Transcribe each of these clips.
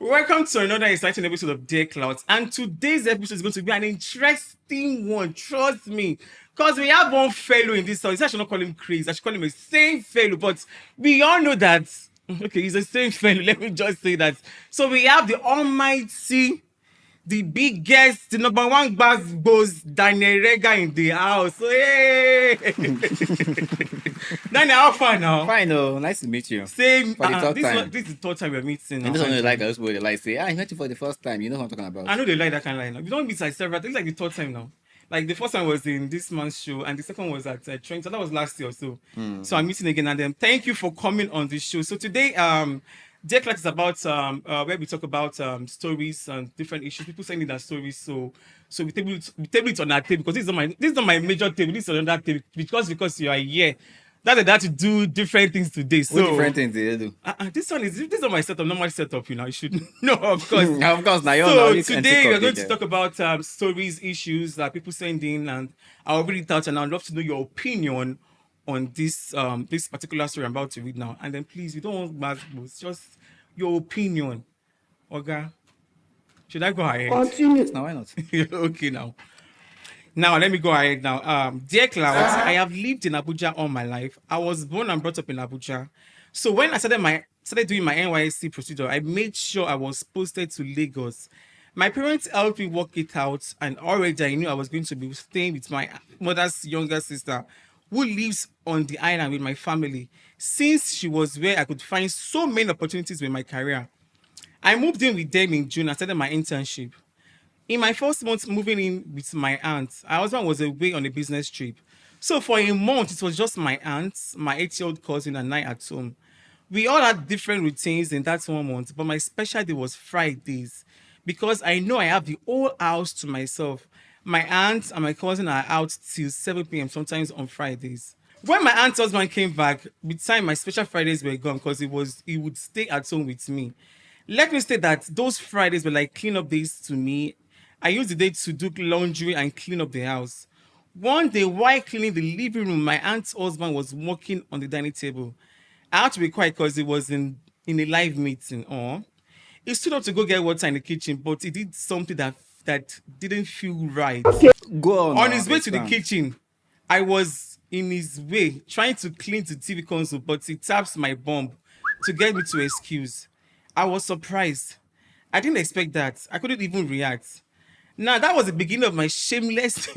Welcome to another exciting episode of Dear Clout. And today's episode is going to be an interesting one, trust me. Because we have one fellow in this house. I should not call him crazy, I should call him a same fellow. But we all know that, okay, he's a same fellow. Let me just say that. So we have the almighty, the biggest, the number one boss, Daniel Regha in the house. So, hey! Daniel, how far now? Fine, oh, nice to meet you. Same. For the third time. This is the third time we're meeting. And this one is like those people they like say, I met you for the first time. You know what I'm talking about. I know they like that kind of line. We don't meet like several. It's like the third time now. Like the first time was in this month's show, and the second was at Trent. So that was last year or so. So I'm meeting again, and then thank you for coming on the show. So today, Dear Clout is about where we talk about stories and different issues. People sending their stories, so we table it on our table because this is not my major table. This is another table because you are here. That to do different things today. So what different things did they do? this is not my setup, normal setup. You know, you should know, of course. Of course, now So today we're going to talk about stories, issues that people send in, and I'll read it out, and I'd love to know your opinion on this this particular story I'm about to read now. And then please, we don't want mass boosts, just your opinion. Oga, should I go ahead? Continue. Now why not? Okay, now let me go ahead now. Dear Clout, I have lived in Abuja all my life. I was born and brought up in Abuja. So when I started doing my NYSC procedure, I made sure I was posted to Lagos. My parents helped me work it out, and already I knew I was going to be staying with my mother's younger sister, who lives on the island with my family, since she was where I could find so many opportunities with my career. I moved in with them in June and started my internship. In my first month moving in with my aunt, my husband was away on a business trip. So for a month, it was just my aunt, my 8-year-old cousin, and I at home. We all had different routines in that 1 month, but my special day was Fridays because I know I have the whole house to myself. My aunt and my cousin are out till 7 p.m. sometimes on Fridays. When my aunt's husband came back, with time my special Fridays were gone because he would stay at home with me. Let me say that those Fridays were like cleanup days to me. I used the day to do laundry and clean up the house. One day, while cleaning the living room, my aunt's husband was working on the dining table. I had to be quiet because he was in a live meeting. He stood up to go get water in the kitchen, but he did something that didn't feel right. Okay. Go on. On his way to the kitchen, I was in his way trying to clean the TV console, but he taps my bum to get me to excuse. I was surprised. I didn't expect that. I couldn't even react. Now, that was the beginning of my shameless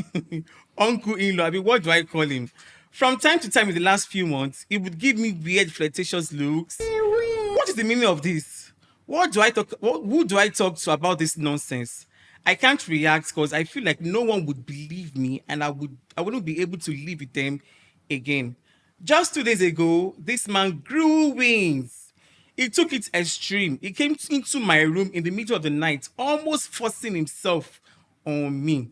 uncle-in-law. I mean, what do I call him? From time to time in the last few months, he would give me weird, flirtatious looks. What is the meaning of this? Who do I talk to about this nonsense? I can't react because I feel like no one would believe me, and I wouldn't be able to live with them again. Just 2 days ago, this man grew wings. He took it extreme. He came into my room in the middle of the night, almost forcing himself on me.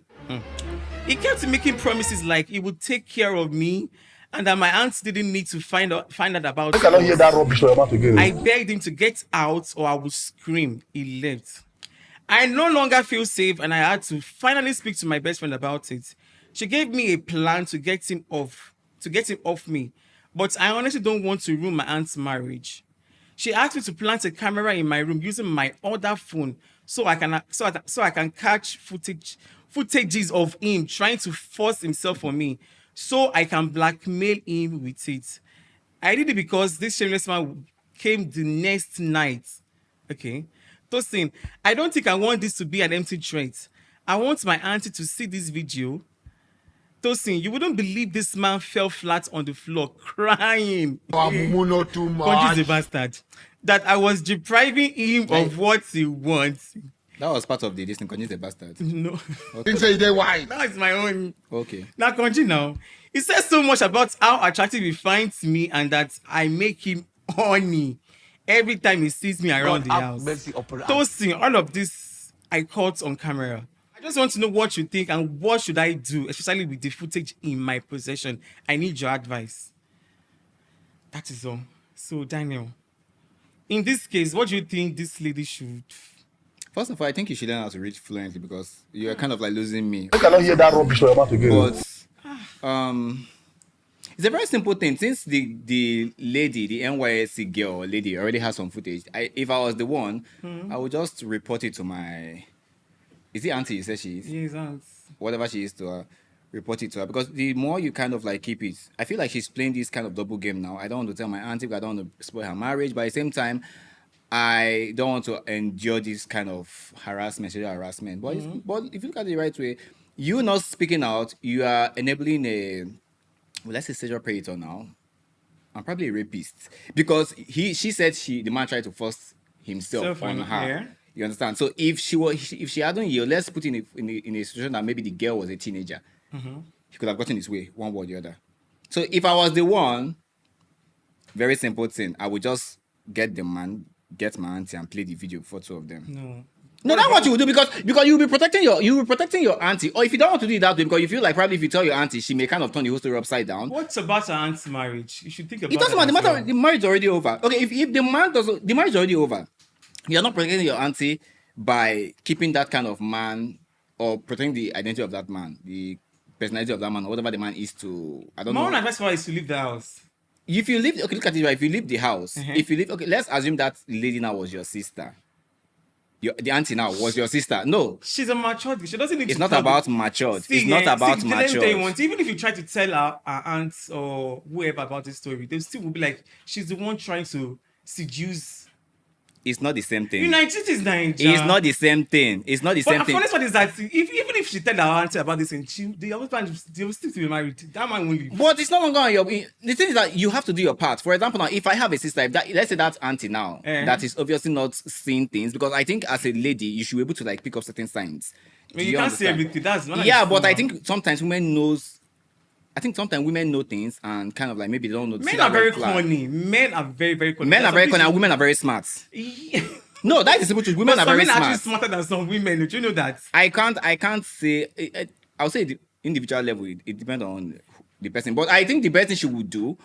He kept making promises like he would take care of me and that my aunts didn't need to find out about it. I cannot hear that rubbish from your mouth again. I begged him to get out or I would scream. He left. I no longer feel safe and I had to finally speak to my best friend about it. She gave me a plan to get him off me, but I honestly don't want to ruin my aunt's marriage. She asked me to plant a camera in my room using my other phone so I can catch footages of him trying to force himself on me so I can blackmail him with it. I did it because this shameless man came the next night. Okay. Tosin, I don't think I want this to be an empty threat. I want my auntie to see this video. Tosin, you wouldn't believe this man fell flat on the floor crying. Too much. Conji's a bastard. That I was depriving him of what he wants. That was part of the this thing. Conji's a bastard. No. Okay. Didn't say they why. That's my own. Okay. Now, Conji now. He says so much about how attractive he finds me and that I make him horny every time he sees me around the house. Tosin, all of this I caught on camera. I just want to know what you think and what should I do, especially with the footage in my possession. I need your advice. That is all. So, Daniel, in this case, what do you think this lady should? First of all, I think you should learn how to read fluently because you're kind of like losing me. I cannot hear that rubbish from your mouth again. But It's a very simple thing. Since the lady, the NYSC girl or lady already has some footage, if I was the one, I would just report it to my. Is it auntie? You said she is. Yes, aunts. Whatever she is to her, report it to her, because the more you kind of like keep it, I feel like she's playing this kind of double game now. I don't want to tell my auntie because I don't want to spoil her marriage, but at the same time, I don't want to endure this kind of harassment, sexual harassment. But, but if you look at it the right way, you not speaking out, you are enabling a, well, let's say sexual predator now. I'm probably a rapist because she said the man tried to force himself on her. Yeah. You understand? So if she hadn't yielded, let's put in a situation that maybe the girl was a teenager, he could have gotten his way one way or the other. So if I was the one, very simple thing, I would just get my auntie and play the video for two of them. No, that's what you would do because you'll be protecting your auntie. Or if you don't want to do it that way, because you feel like probably if you tell your auntie, she may kind of turn the whole story upside down. What's about her aunt's marriage? You should think about it. It doesn't matter. The marriage is already over. Okay, if the marriage is already over. You're not protecting your auntie by keeping that kind of man or protecting the identity of that man, the personality of that man, or whatever the man is to. I don't know. My own advice for her is to leave the house. If you leave, okay, look at it right. If you leave the house, if you leave, okay, let's assume that lady now was your sister. The auntie now was your sister. No, she's a matured. She doesn't need. It's not about matured. It's not about matured. Even if you try to tell her aunts or whoever about this story, they still will be like, she's the one trying to seduce. It's not the same thing. United is Nigeria. It's not the same thing. It's not the same thing. But the funny part is that even if she tell her auntie about this, and they will still be married. That man won't leave. But it's no longer on your. The thing is that you have to do your part. For example, now if I have a sister, let's say that auntie now that is obviously not seeing things, because I think as a lady you should be able to like pick up certain signs. You can't see everything. That's not. Yeah, but I think sometimes women know things and kind of like maybe they don't know. Men are very corny. Men are very, very corny. Men are very corny and women are very smart. No, that is the simple truth. Women are very smart. Men are actually smarter than some women. Do you know that? I can't say. I'll say the individual level. It depends on the person. But I think the best thing she would do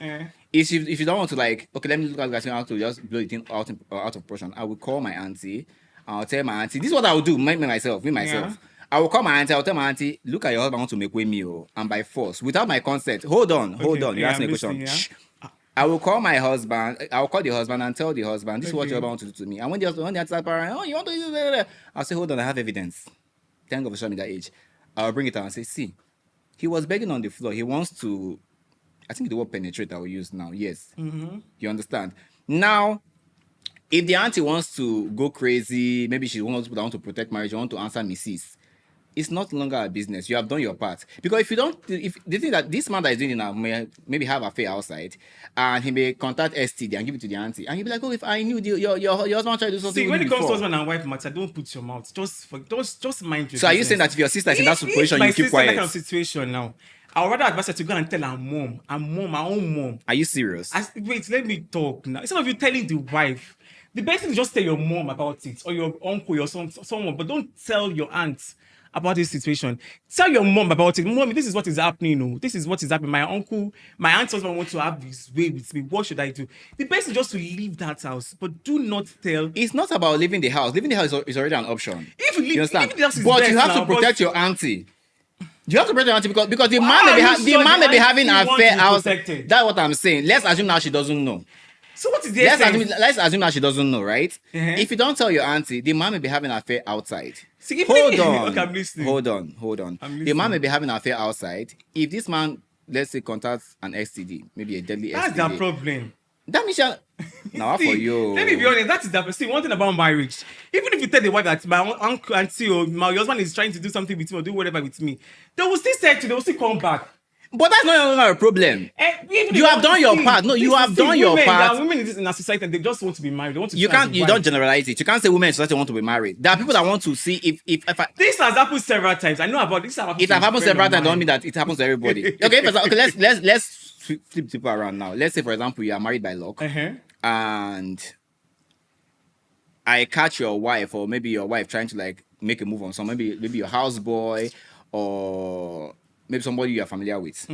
is if you don't want to like, okay, let me look at the guys how to just blow the thing out of proportion. I will call my auntie. I'll tell my auntie. This is what I will do. Myself. Yeah. I will call my auntie. I'll tell my auntie, look at your husband want to make way meal, and by force, without my consent. Hold on. You ask me a question. I will call my husband. I will call the husband and tell the husband, this is what your husband wants to do to me. And when the auntie starts parent, oh, you want to do that? I'll say, hold on, I have evidence. Thank God for showing me that age. I'll bring it out and say, see, he was begging on the floor. He wants to, I think the word penetrate I will use now. Yes. You understand? Now, if the auntie wants to go crazy, maybe she wants to protect marriage, she wants to answer Mrs. It's not longer a business. You have done your part. Because if the thing that this man that is doing it now may maybe have affair outside, and he may contact STD and give it to the auntie, and he'll be like, oh, if I knew your husband tried to do something. See, when it comes to husband and wife matter, don't put your mouth. Just mind your So are you saying that if your sister is in that situation, you keep quiet? That kind of situation now, I would rather advise her to go and tell her mom, my own mom. Are you serious? Wait, let me talk now. Instead of you telling the wife, the best thing is just tell your mom about it, or your uncle, or someone, but don't tell your aunt about this situation. Tell your mom about it. Mommy, this is what is happening. No, this is what is happening. My aunt's husband wants to have his way with me. What should I do? The best is just to leave that house, but do not tell. It's not about leaving the house. Leaving the house is already an option. If you leave, you understand? The house is but you have to protect your auntie. You have to protect your auntie because the man may be having an affair outside. That's what I'm saying. Let's assume now she doesn't know. So what is the let's assume that she doesn't know, right? If you don't tell your auntie, the man may be having an affair outside. See, hold on. Okay, I'm listening. Hold on. The man may be having an affair outside. If this man, let's say, contacts an STD, maybe a deadly STD. That's the problem. That means now for you. Let me be honest. That is the see one thing about marriage. Even if you tell the wife that my uncle, auntie, or my husband is trying to do something with me or do whatever with me, they will still say to. They will still come back. But that's not a problem. You have done your part. No, you have done your part. Women in a society, they just want to be married. They want to. You don't generalize it. You can't say women in society want to be married. There are people that want to see if this has happened several times. I know about this. It has happened several times. Don't mean that it happens to everybody. Okay, let's flip people around now. Let's say, for example, you are married by luck, and I catch your wife, or maybe your wife trying to like make a move on someone, maybe your houseboy, or maybe somebody you are familiar with.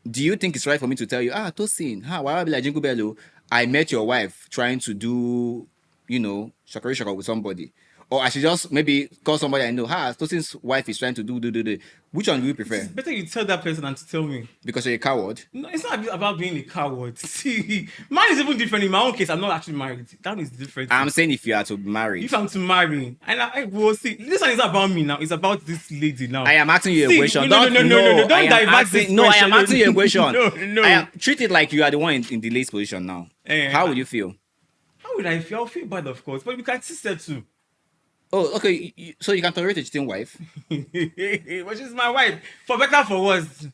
Do you think it's right for me to tell you, Tosin, why I be like Jingle Bello? I met your wife trying to do, shakari with somebody. Or I should just maybe call somebody I know. Tosin's wife is trying to do. Which one do you prefer? It's better you tell that person than to tell me. Because you're a coward. No, it's not about being a coward. See, mine is even different. In my own case, I'm not actually married. That is different. I'm saying if you are to marry. If I'm to marry, and I will see. This one is not about me now. It's about this lady now. I am asking you a question. No. Don't divert this question. No, I am asking you a question. No. Treat it like you are the one in the late position now. How would you feel? How would I feel? I'll feel bad, of course. But you can sister too. Oh, okay. So you can tolerate a cheating wife? But she's my wife. For better, for worse.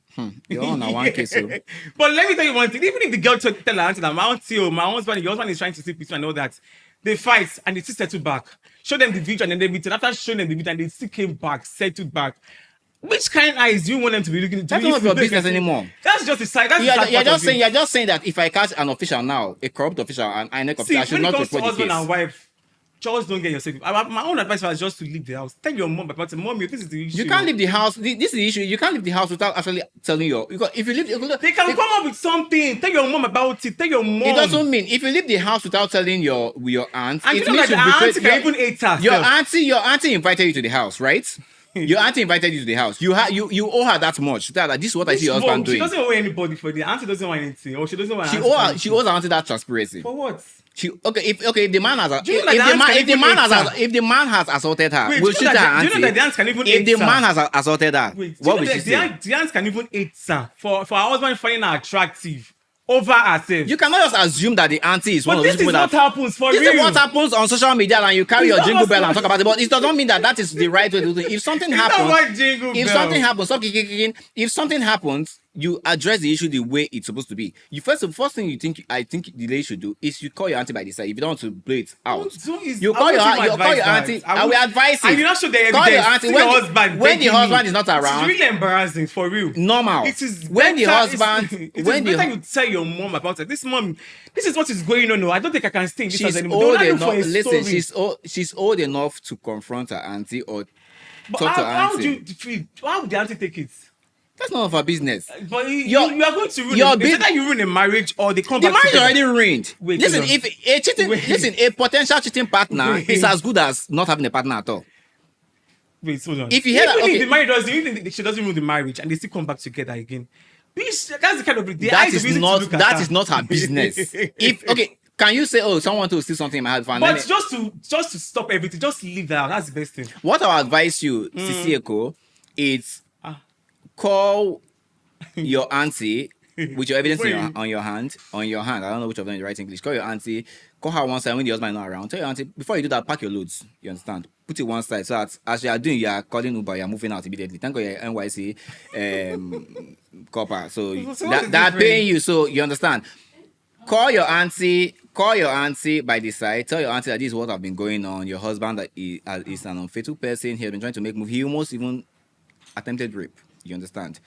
You're on a one case. So. But let me tell you one thing. Even if the girl tell her auntie that my auntie or my husband, your husband is trying to sleep with you and all that, they fight and they still settle back. Show them the video and then they meet. And after showing them the video and they still came back, settled back. Which kind of eyes do you want them to be looking into? That's not your business anymore. That's just the side. You're just saying that if I catch an official now, a corrupt official, and I know official, I should not report the case. When it comes to husband and wife, just don't get yourself. My own advice was just to leave the house. Tell your mom about it. Mom, this is the issue. You can't leave the house. This is the issue. You can't leave the house without actually telling your. Because if you leave, they can come up with something. Tell your mom about it. Tell your mom. It doesn't mean if you leave the house without telling your aunt. And it you know that the auntie can even hate her. Your auntie invited you to the house, right? Your auntie invited you to the house. You owe her that much. That this is what I see your husband doing. She doesn't owe anybody for the auntie. Doesn't want anything, or she doesn't want. She owes her auntie that transparency. For what? If the man has if the man has assaulted her, will she tell her auntie? Do you know that the aunt can even if the man has assaulted her, what will she say? The aunt can even hate her for her husband finding her attractive over herself. You cannot just assume that the auntie is one of those people that. This is what happens for real. This is what happens on social media, and you carry your jingle bell and talk about it. But it doesn't mean that is the right way to do it. If something happens, stop kicking. If something happens, you address the issue the way it's supposed to be. The first thing I think the lady should do is you call your auntie by the side. If you don't want to blow it out, you call your auntie. I will advise you. And you not show the evidence. Call your auntie when the husband is not around. It's really embarrassing for real. Normal. It is when the husband. Better you tell your mom about it. This is what is going on. No, I don't think I can stay in this house anymore. Old enough. Listen, she's old enough to confront her auntie or talk to her auntie. How would the auntie take it? That's none of her business. But you are going to ruin it. Either you ruin a marriage or they come back together. The marriage together. already ruined. Listen, a potential cheating partner is as good as not having a partner at all. Wait, hold on. If you hear that, the marriage doesn't, you think she doesn't ruin the marriage and they still come back together again. That's the kind of that is not her business. Can you say, someone to steal something in my house? But just to stop everything, just leave that out. That's the best thing. What I would advise you, Sisi Eko, is call your auntie with your evidence on your hand. I don't know which of them is right English. Call your auntie, call her one side when the husband is not around. Tell your auntie, before you do that, pack your loads. You understand? Put it one side so that as you are doing, you are calling Uber, you are moving out immediately. Thank God you're NYC copper. So that paying you, so you understand. Call your auntie by the side. Tell your auntie that this is what have been going on. Your husband that is an unfaithful person. He has been trying to make move. He almost even attempted rape. You understand?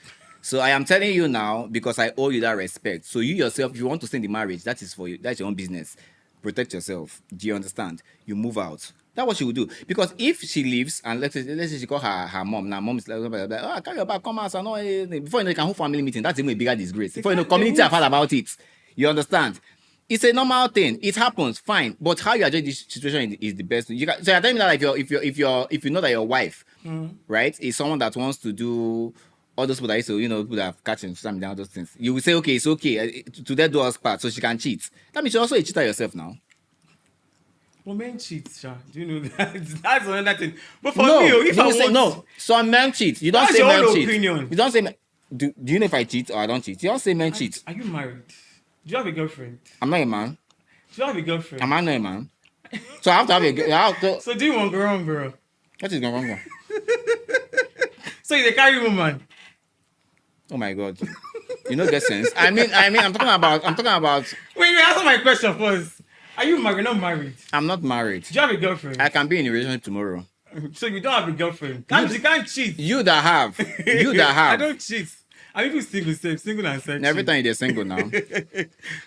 So I am telling you now because I owe you that respect. So you yourself, if you want to stay in the marriage, that is for you. That's your own business. Protect yourself. Do you understand? You move out. That's what she will do. Because if she leaves and let's say she call her mom. Now mom is like, carry your bag, come out. Before you know, you can hold family meeting. That's even a bigger disgrace. Before you know, community have heard about it. You understand? It's a normal thing. It happens, fine. But how you address this situation is the best. So you're telling me that if you know that your wife, right, is someone that wants to do all those people that used to, people that have catching some down those things, you will say, okay, it's okay to let do us part, so she can cheat. That means you're also a cheater yourself now. Well, men cheat, Sha. Do you know that? That's another thing. But for me, if I want... No, some men cheat. You don't say men cheat. Opinion. You don't say men... Do you know if I cheat or I don't cheat? You don't say men cheat. Are you married? Do you have a girlfriend? I'm not a man. Do you have a girlfriend? I'm not a man. So I have to have a girl. So do you want girl, bro? What is going on? So you carry woman? Oh my God. You know get sense. I mean, I'm talking about. Wait, answer my question first. Are you married? Not married. I'm not married. Do you have a girlfriend? I can be in a relationship tomorrow. So you don't have a girlfriend? You can't cheat. You that have. I don't cheat. I'm even single and searching. Every time you're single now.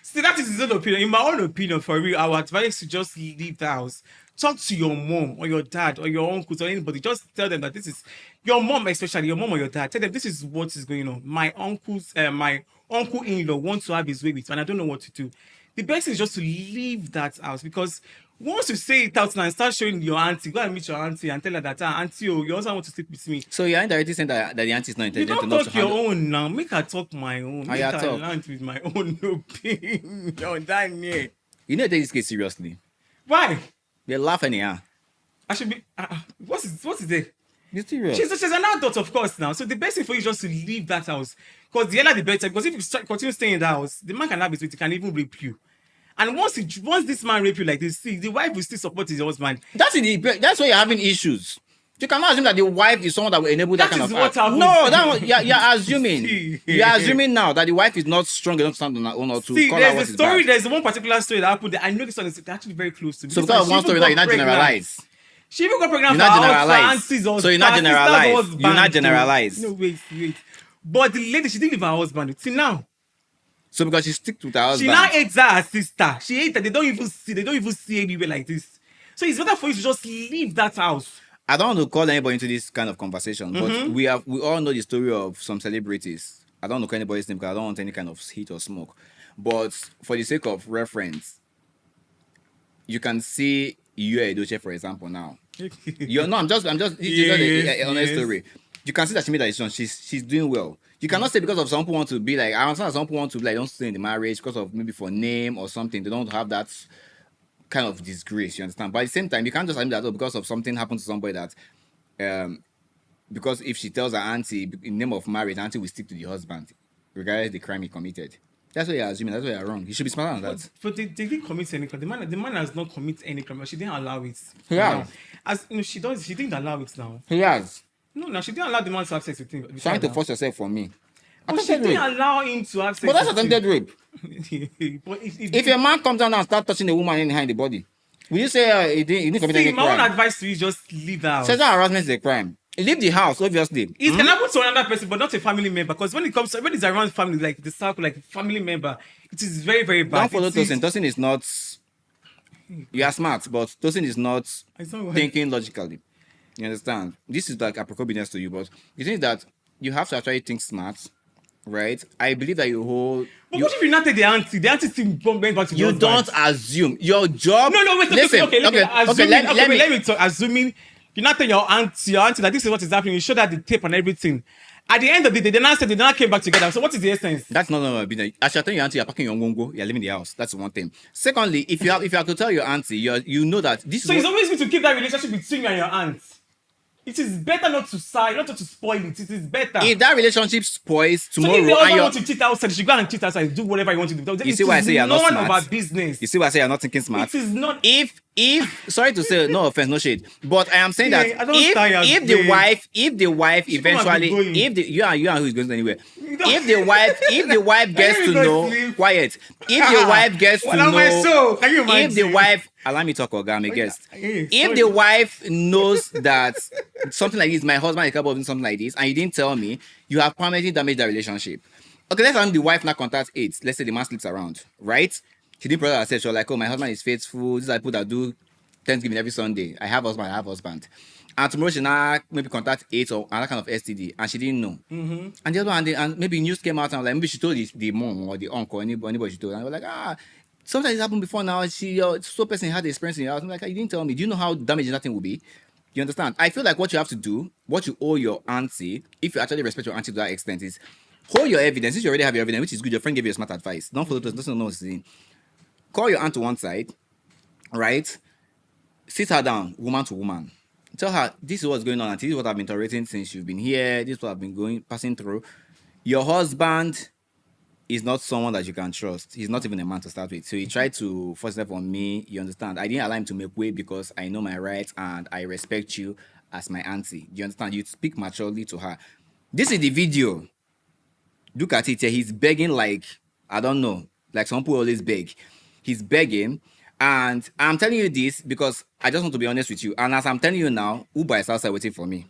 See, that is his own opinion. In my own opinion, for real, I would advise you just leave the house. Talk to your mom or your dad or your uncles or anybody. Just tell them that this is your mom, especially your mom or your dad. Tell them this is what is going on. My uncle-in-law wants to have his way with me, and I don't know what to do. The best thing is just to leave that house, because Once you say it out now and start showing your auntie, go and meet your auntie and tell her that, auntie, oh, you also want to sleep with me. So you're indirectly saying that the auntie is not You intelligent don't enough talk to your handle. own now. Make her talk my own. Make yeah, her talk. land with my own opinion. That near. You need to take this case seriously. Why? They laugh anyhow. I should be. What is it? You're serious. She's an adult, of course, now. So the best thing for you is just to leave that house. Because the earlier the better. Because if you continue staying in that house, the man can have it with you, can even rape you. And once this man rape you like this, see, the wife will still support his husband. That's why you're having issues. You cannot assume that the wife is someone that will enable that kind of act. No, you're assuming. You're assuming now that the wife is not strong enough to stand on her own or to see, call her what there's is a story. bad. There's one particular story that happened. I know this one is actually very close to me. So This because of one, one she story even that got you're not pregnant. generalize. She even got pregnant You're not for her generalize. aunties or So you're not her sister's generalize. husband. You're not generalize. No, wait. But the lady, she didn't leave her husband. See now. So because she stick with her husband. She now hates her sister. She hates her. They don't even see anywhere like this. So it's better for you to just leave that house. I don't want to call anybody into this kind of conversation, but we all know the story of some celebrities. I don't know anybody's name because I don't want any kind of heat or smoke. But for the sake of reference, you can see Yue Edochie, for example, now. I'm just this is just an honest story. You can see that she made a decision. She's doing well. You cannot say because of some people want to be like, I understand some people want to be like, don't stay in the marriage because of maybe for name or something. They don't have that kind of disgrace, you understand? But at the same time, you can't just assume that because of something happened to somebody that because if she tells her auntie in the name of marriage, auntie will stick to the husband, regardless of the crime he committed. That's what you're assuming. That's why you're wrong. You should be smarter than that. But they didn't commit any crime. The man has not committed any crime. She didn't allow it. He has. As you know, she didn't allow it now. He has. No, she didn't allow the man to have sex with him. Trying to force yourself for me. But she didn't allow him to have sex. But that's with attempted rape. him. But If a man comes down and starts touching a woman in the body, will you say he didn't commit any my own crime? advice to you is just leave the house. Sexual harassment is a crime. Leave the house, obviously. It can happen to another person, but not a family member. Because when it's around family, like the circle, like family member, it is very, very bad. Don't follow Tosin. Tosin is not. You are smart, but Tosin is not thinking logically. You understand? This is like appropriateness to you, but the thing is that you have to actually think smart, right? I believe that you hold. But what if you not take the auntie? The auntie still went back to the You husband. don't assume your job. No, wait. Listen, Okay. let me Let me assuming you not tell your auntie that this is what is happening. You show that the tape and everything. At the end of the day, they now said they now came back together. So what is the essence? That's not normal business. As you're telling your auntie, you're packing your ngongo, you're leaving the house. That's one thing. Secondly, if you have to tell your auntie, you know that this is. So it's always good to keep that relationship between you and your aunt. It is better not to side, not to spoil it. It is better. If that relationship spoils tomorrow, so if the and husband you're, want to cheat outside, you should go and cheat outside. Do whatever you want to do. You see why I say you're not smart? None of our business. You see why I say you're not thinking smart? It is not. If sorry to say, no offense, no shade, but I am saying Yeah, that I don't tire, if the wife She come and eventually, be going. if the you and who is going anywhere, don't- if the wife gets Can to you go know, sleep? quiet, if the wife gets to Well, my know, soul, can you if imagine? the wife, allow me to talk, Oga, I'm a guest. Hey, If sorry. the wife knows that something like this, my husband is capable of doing something like this, and you didn't tell me, you have permanently damaged that relationship. Okay, let's say the wife now contacts AIDS. Let's say the man sleeps around, right? She didn't protect herself. She was like, oh, my husband is faithful. These are people that do Thanksgiving every Sunday. I have husband. And tomorrow she now maybe contact AIDS or another kind of STD, and she didn't know. Mm-hmm. And the other one, and maybe news came out, and like maybe she told the mom or the uncle, anybody she told, and they were like, sometimes it happened before now. So person had the experience in your house. I'm like, you didn't tell me. Do you know how damaging that thing will be? You understand? I feel like what you have to do, what you owe your auntie, if you actually respect your auntie to that extent, is hold your evidence. Since you already have your evidence, which is good, your friend gave you a smart advice. Don't follow this. Doesn't know what's in. Call your aunt to one side, right? Sit her down, woman to woman. Tell her this is what's going on, and this is what I've been tolerating since you've been here. This is what I've been passing through. Your husband is not someone that you can trust. He's not even a man to start with. So he tried to force it on me. You understand? I didn't allow him to make way because I know my rights and I respect you as my auntie. Do you understand? You speak maturely to her. This is the video. Look at it here. He's begging like, I don't know, like some people always beg. He's begging. And I'm telling you this because I just want to be honest with you. And as I'm telling you now, Uber is outside waiting for me.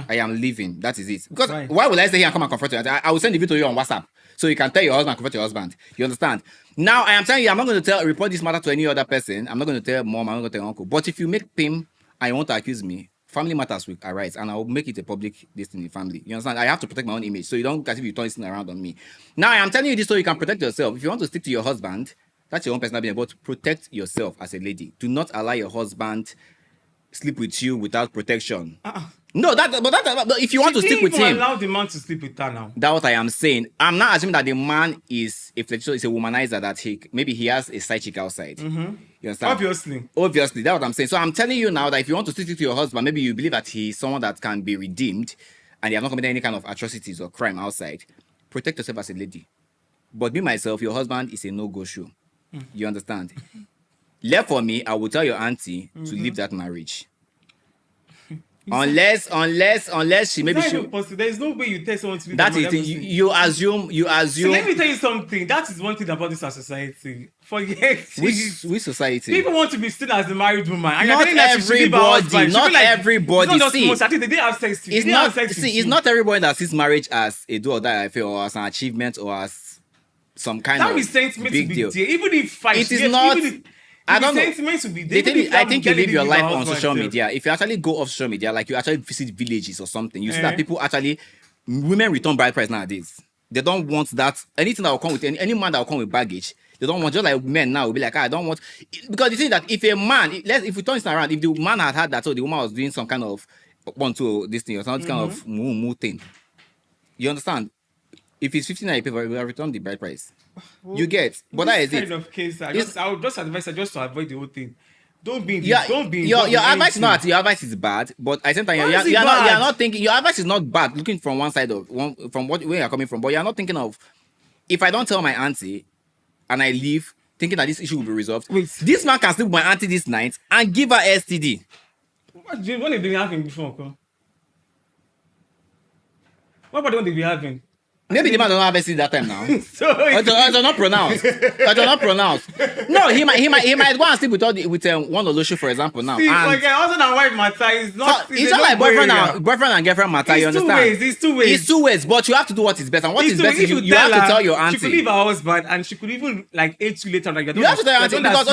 I am leaving. That is it. Because why would I stay here and come and confront you? I will send the video to you on WhatsApp. So you can tell your husband and confront your husband. You understand? Now, I am telling you, I'm not going to report this matter to any other person. I'm not going to tell mom. I'm not going to tell uncle. But if you make PIM and you want to accuse me, family matters will arise. And I will make it a public destiny family. You understand? I have to protect my own image. So you don't as if you turn this thing around on me. Now, I am telling you this so you can protect yourself. If you want to stick to your husband, That's your own personal business. But protect yourself as a lady. Do not allow your husband sleep with you without protection. No, but if you want to sleep with him, allow the man to sleep with her now. that's what I am saying. I'm not assuming that the man is a womanizer, that he has a side chick outside. You understand? Obviously, that's what I'm saying. So I'm telling you now that if you want to stick to your husband, maybe you believe that he's someone that can be redeemed and you have not committed any kind of atrocities or crime outside. Protect yourself as a lady. But me myself, your husband is a no-go show. You understand? Left for me, I will tell your auntie to leave that marriage. Unless she maybe she. There is no way you tell someone to leave. That is you assume. So let me tell you something. That is one thing about this society. Forget which society. People want to be seen as the married woman. And not everybody. Not everybody. It's not just most. I think they didn't have sex. It's not everybody that sees marriage as a do or die affair or as an achievement or as some kind of big deal. Even if it is not. I don't know. I think you live your life on social media. If you actually go off social media, like you actually visit villages or something, you see that people actually, women return bride price nowadays. They don't want that. Anything that will come with any man that will come with baggage, they don't want. Just like men now will be like, I don't want. Because you see that if a man, if we turn this around, if the man had that, so the woman was doing some kind of this thing or some kind of moo thing, you understand? If it's 15 naira, we will return the bride price. Well, you get, but that is it. Kind of case, I would just advise her just to avoid the whole thing. Don't be. Your advice is not. Your advice is bad, but I think you're not thinking. Your advice is not bad. Looking from one side of from where you're coming from, but you're not thinking of. If I don't tell my auntie, and I leave, thinking that this issue will be resolved. Wait. This man can sleep with my auntie this night and give her STD. What have they been having before? What about the one they've been having? Maybe the man don't have STD that time now. They're not pronounced. No, he might go and sleep with one Olosho, for example. Now, like husband and wife matter is not. It's not like boyfriend and girlfriend matter. You understand? It's two ways. It's two ways, but you have to do what is best, and what is best. You have to tell your auntie. She could leave her husband, and she could even hate you later. Like you have to tell your auntie because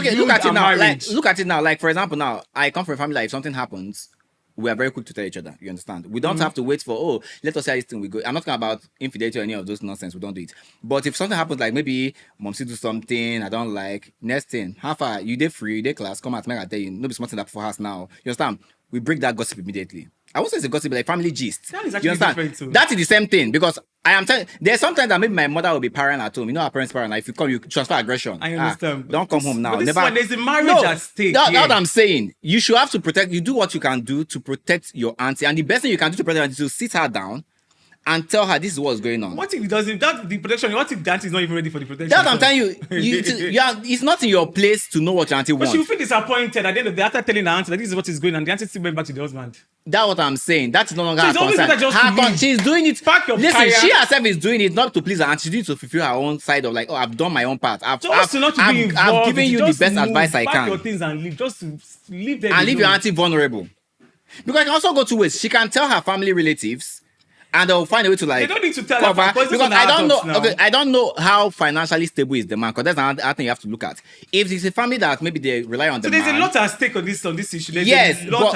look at it now. Like for example, now I come from a family. Like if something happens, we are very quick to tell each other. You understand? We don't have to wait for, let us see how this thing we go. I'm not talking about infidelity or any of those nonsense. We don't do it. But if something happens, like maybe mom do something I don't like, next thing, how far you did free, you did class, come out, make I tell you, no be something that for us now. You understand? We break that gossip immediately. I won't say it's a gossip, like family gist. That is actually different too. That is the same thing because I am telling. There's sometimes that maybe my mother will be parent at home. You know, our parents parent. If you come, you transfer aggression. I understand. Don't come home now. But this one, there's a marriage at stake. That's what I'm saying. You should have to protect. You do what you can do to protect your auntie, and the best thing you can do to protect her is to sit her down and tell her this is what's going on. What if he doesn't? The protection. What if the auntie is not even ready for the protection? That's what I'm telling you. It's not in your place to know what your auntie wants. But she will feel disappointed at the end of the day after telling her auntie that this is what is going on. The auntie still went back to the husband. That's what I'm saying. That's no longer her concern. She's doing it. Listen, she herself is doing it not to please her auntie. She's doing it to fulfill her own side of like, I've done my own part. I've given you the best advice I can. Pack your things and leave. Just leave them. And leave your auntie vulnerable. Because I can also go two ways. She can tell her family relatives. And they'll find a way to like. They don't need to tell cover, her because I don't know. Okay, I don't know how financially stable is the man. Because that's another thing you have to look at. If it's a family that maybe they rely on the man. So there's a lot at stake on this issue. There's a lot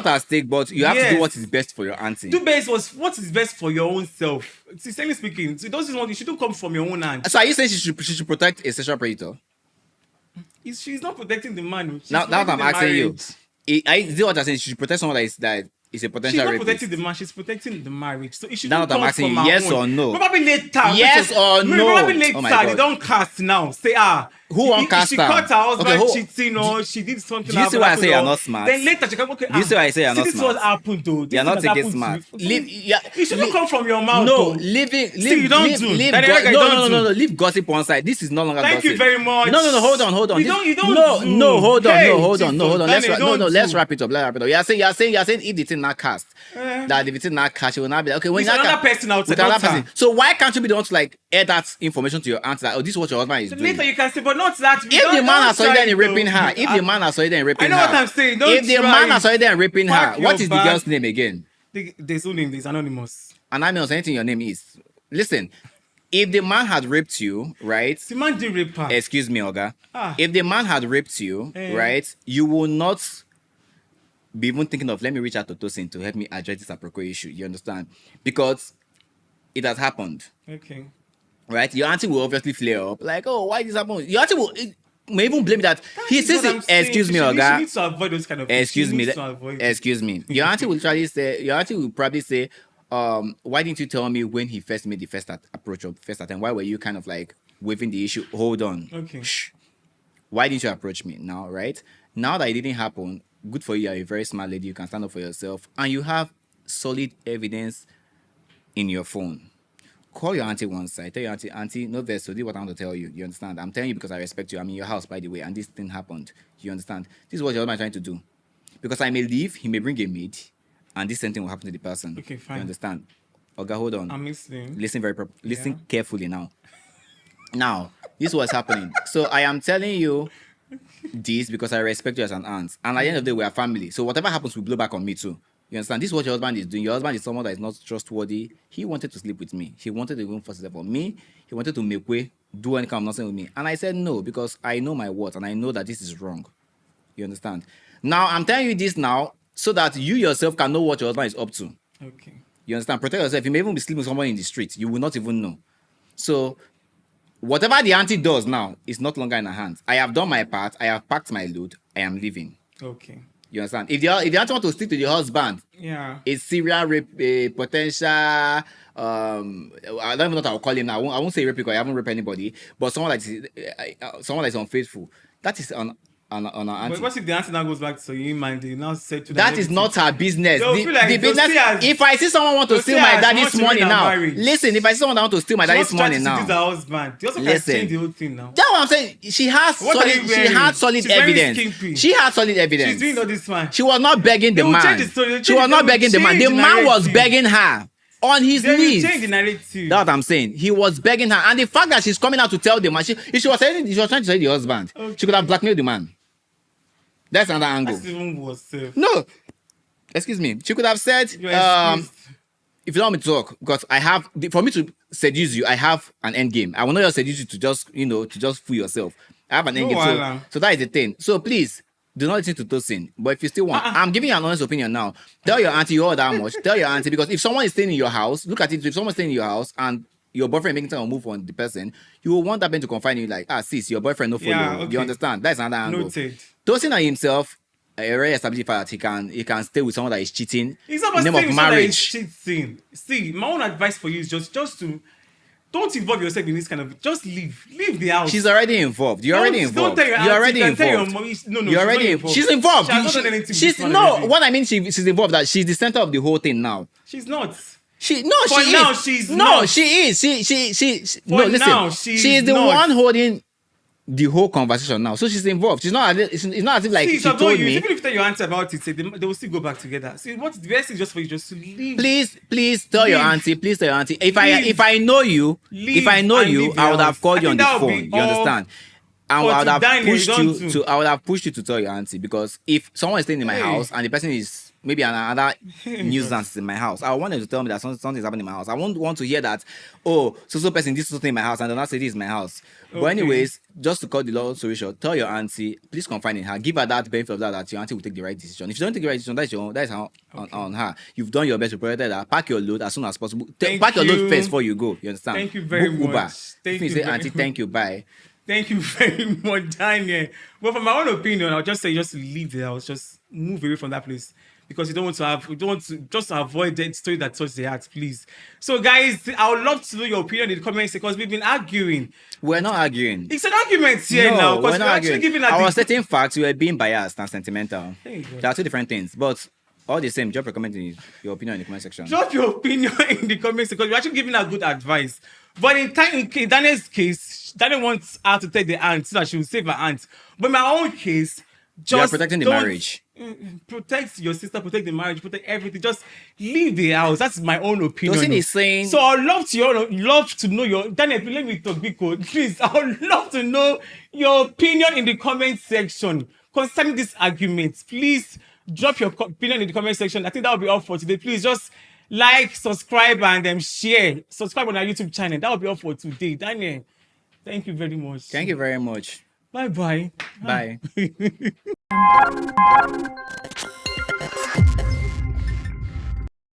at stake. But you have to do what is best for your auntie. What is best for your own self. Sincerely speaking, so you shouldn't come from your own hand. So are you saying she should protect a sexual predator? She's not protecting the man. Now I'm asking you. Is it what I'm saying? She should protect someone that is a potential rapist. She's not protecting the man, she's protecting the marriage. So it should now I'm asking you, yes or no? Probably later. Yes or no? Probably later. They don't cast now. Say, who won't cast her? She caught her husband cheating or she did something. Do you see why I say you're not smart? Then later she can do you see why I say you're not smart? This is what happened though. You're not taking smart. It shouldn't come from your mouth. No, leave gossip one side. This is no longer gossip. Thank you very much. No, hold on. Hold on. Let's wrap it up. You're saying if the thing not cast, that if it's not cast, you will not be like, okay, when it's another person outside. So why can't you be the one to like air that information to your aunt that this is what your husband is doing? Later you can say, but not that. If the man has already raping her, I know what I'm saying. If the man has already raping her, what is the girl's name again? There's no name. There's Anonymous. Anonymous. Anything your name is. Listen, if the man had raped you, right? The man did rape her. Excuse me, Oga. If the man had raped you, right, you will not be even thinking of, let me reach out to Tosin to help me address this appropriate issue. You understand? Because it has happened. Okay. right? Your auntie will obviously flare up, like, oh, why this happen? Your auntie may even blame that. He That's what says, I'm saying. excuse me, She Oga. needs to avoid those kind of things. Excuse She me. needs to avoid it. Excuse me. Your auntie will probably say, why didn't you tell me when he first made the first approach or first attempt? Why were you kind of like waving the issue? Hold on. Okay. Shh. Why didn't you approach me now, right? Now that it didn't happen, good for you. You're a very smart lady. You can stand up for yourself. And you have solid evidence in your phone. Call your auntie one side. Tell your auntie, no verse. So this is what I want to tell you. You understand? I'm telling you because I respect you. I'm in your house, by the way, and this thing happened. You understand? This is what your husband is trying to do. Because I may leave, he may bring a maid, and this same thing will happen to the person. Okay, fine. You understand? Okay, hold on. I'm listening. Listen carefully now. Now, this was happening. So I am telling you this because I respect you as an aunt. And at the end of the day, we are family. So whatever happens will blow back on me too. You understand? This is what your husband is doing. Your husband is someone that is not trustworthy. He wanted to sleep with me. He wanted to go first for me. He wanted to make way, do any kind of nonsense with me. And I said no, because I know my worth and I know that this is wrong. You understand? Now, I'm telling you this now so that you yourself can know what your husband is up to. Okay. You understand? Protect yourself. You may even be sleeping with someone in the street. You will not even know. So, whatever the auntie does now is not longer in her hands. I have done my part. I have packed my load. I am leaving. Okay. You understand? If the auntie want to stick to the husband, Yeah. a serial rape, a potential, I don't even know what I'll call him now. I won't say rape because I haven't raped anybody, but someone that's unfaithful. That is on our auntie. But what if the answer now goes back to you, man? They now said to That is not her business. They'll feel like The they'll business. see as- If I see someone want to they'll steal see my as daddy's wants to money win her now, marriage. listen. If I see someone that want to steal my daddy's money now, This husband. They also can Listen. change the whole thing now. that's what I'm saying. She has What are you solid. She wearing? had solid She's wearing evidence. skimpy. She had solid evidence. She's doing all this, man. She was not begging the They will man. change the story. They will She was change- not they will begging the man. change The the man was narrative. begging her on his They will knees. change the narrative. That's what I'm saying. He was begging her, and the fact that she's coming out to tell the man, if she was trying to tell the husband, Okay. she could have blackmailed the man. That's another angle. That's even worse. No, excuse me. She could have said, You're excused. if you don't want me to talk, because for me to seduce you, I have an end game. I will not just seduce you to just fool yourself. I have an end No game. wahala. So that is the thing. So please, do not listen to Tosin. But if you still want, I'm giving you an honest opinion now. Tell your auntie you owe that much. Tell your auntie, because if someone is staying in your house, look at it. If someone's staying in your house and your boyfriend making time to move on the person, you will want that person to confide in you like, sis, your boyfriend no follow. Yeah, okay. You understand? That's another angle. Noted. Tosin and himself, a very established fact that he can stay with someone that is cheating It's not in the about name of saying that marriage. it's cheating. See, my own advice for you is just to don't involve yourself in this kind of. Just leave the house. She's already involved. You're already involved. Don't tell your You're auntie, already you can tell your involved. mommy. No, You're she's already not involved. She's involved. She has not done anything with She's this man no. already. What I mean, she's involved. That she's the center of the whole thing now. She's not. She For she now, is. she's no, not. she is. She For no, listen. now, she's she is the not. one holding the whole conversation now. So she's involved. She's not. It's not as if like See, she it's about told you. me. Even if you tell your auntie about it, say they will still go back together. See, what's the best thing just for you just to leave. Please tell your Leave. auntie. Please tell your auntie. Leave. If I know you, Leave if I know and you, leave the I would have house. called you I on think the that would phone. be You all understand? And for I would have Daniel, pushed you you don't to. I would have pushed you to tell your auntie, because if someone is staying in my Hey. house and the person is maybe another nuisance in my house, I want them to tell me that something's happening in my house. I won't want to hear that. Oh, so person this thing in my house, and then not say this is my house. But Okay. anyways, just to cut the long story short, tell your auntie, please confide in her. Give her that benefit of that your auntie will take the right decision. If you don't take the right decision, that's your own. That's on her. You've done your best to protect her. Pack your load as soon as possible. Thank Pack your load you. first before you go. You understand? Thank you very Book Uber. much. Thank If you you say, very auntie, much. thank you, bye. Thank you very much, Daniel. But from my own opinion, I'll just say just to leave the house, just move away from that place. Because you don't want to just to avoid that story that touches the heart, please. So guys, I would love to know your opinion in the comments, because we've been arguing. We're not arguing. It's an argument here No, now. we're Because not we're actually arguing. giving Our certain facts, we are being biased and sentimental. There you go. There are two different things, but all the same, drop your comment in your opinion in the comment section. Drop your opinion in the comments, because we're actually giving her good advice. But in Daniel's case, Daniel wants her to take the aunt so that she will save her aunt. But in my own case, You are just protecting the don't- marriage. Protect your sister, protect the marriage, protect everything. Just leave the house. That's my own opinion. Tosin is saying. So I'd love to know your Daniel. Let me talk, Biko. Please, I would love to know your opinion in the comment section concerning this argument. Please drop your opinion in the comment section. I think that will be all for today. Please just like, subscribe, and share. Subscribe on our YouTube channel. That will be all for today. Daniel, thank you very much. Thank you very much. Bye bye. Bye.